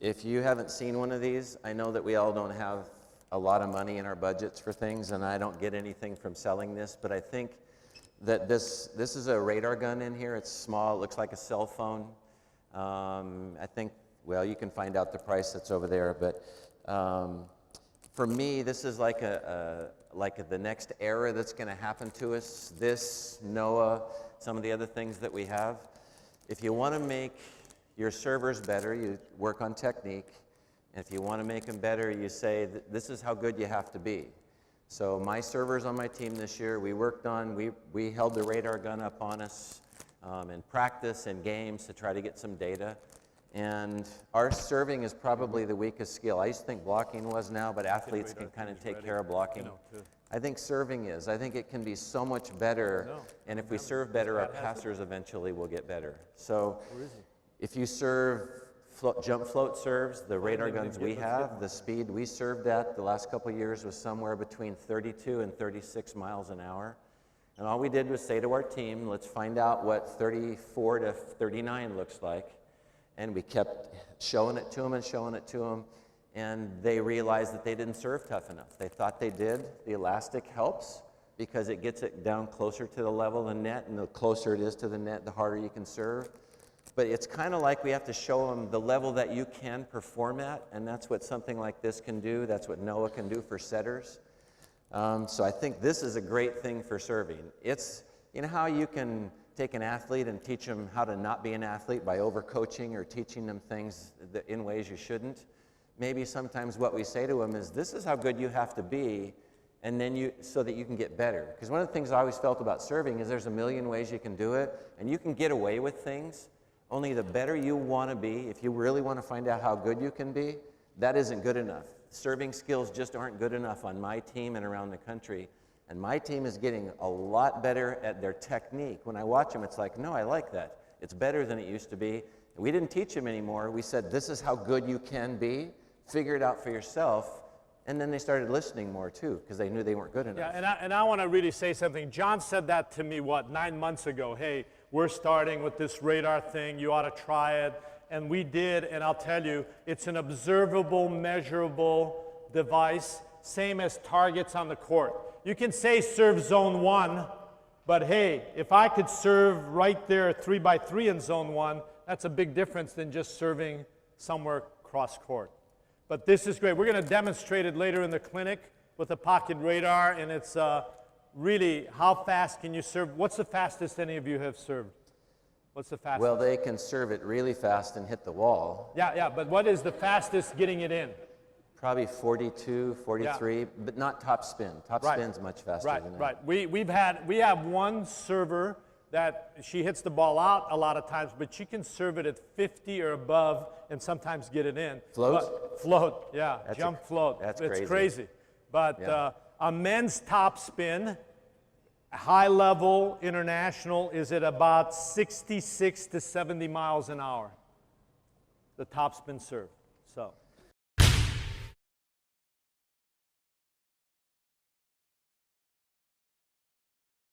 if you haven't seen one of these, I know that we all don't have a lot of money in our budgets for things, and I don't get anything from selling this, but I think that this is a radar gun in here. It's small, it looks like a cell phone. I think, well, you can find out the price that's over there, but for me, this is like the next era that's going to happen to us. This, NOAA, some of the other things that we have. If you want to make your servers better, you work on technique. If you want to make them better, you say that this is how good you have to be. So my servers on my team this year, we worked on, we held the radar gun up on us in practice and games to try to get some data. And our serving is probably the weakest skill. I used to think blocking was now, but athletes can kind of take care of blocking. I think serving is. I think it can be so much better. And if we serve better, our passers eventually will get better. So if you serve jump float serves, the radar guns we have, the speed we served at the last couple of years was somewhere between 32 and 36 miles an hour. And all we did was say to our team, let's find out what 34 to 39 looks like. And we kept showing it to them and showing it to them. And they realized that they didn't serve tough enough. They thought they did. The elastic helps because it gets it down closer to the level of the net, and the closer it is to the net, the harder you can serve. But it's kind of like we have to show them the level that you can perform at, and that's what something like this can do. That's what NOAA can do for setters. So I think this is a great thing for serving. It's, you know how you can take an athlete and teach them how to not be an athlete by overcoaching or teaching them things in ways you shouldn't? Maybe sometimes what we say to them is, this is how good you have to be, and then so that you can get better. Because one of the things I always felt about serving is there's a million ways you can do it, and you can get away with things. Only the better you want to be, if you really want to find out how good you can be, that isn't good enough. Serving skills just aren't good enough on my team and around the country. And my team is getting a lot better at their technique. When I watch them, it's like, no, I like that. It's better than it used to be. We didn't teach them anymore. We said, this is how good you can be. Figure it out for yourself. And then they started listening more, too, because they knew they weren't good enough. Yeah, and I want to really say something. John said that to me, 9 months ago? Hey, we're starting with this radar thing. You ought to try it. And we did, and I'll tell you, it's an observable, measurable device, same as targets on the court. You can say serve zone 1, but hey, if I could serve right there 3x3 in zone 1, that's a big difference than just serving somewhere cross court. But this is great. We're going to demonstrate it later in the clinic with a pocket radar, and it's really how fast can you serve. What's the fastest any of you have served? What's the fastest? Well, they can serve it really fast and hit the wall. Yeah, but what is the fastest getting it in? Probably 42, 43, yeah. But not top spin. Top spin's much faster than that. Right. We have one server that she hits the ball out a lot of times, but she can serve it at 50 or above and sometimes get it in. Float, yeah. Jump float. That's crazy. But yeah. A men's top spin, high level international, is at about 66 to 70 miles an hour. The top spin serve. So.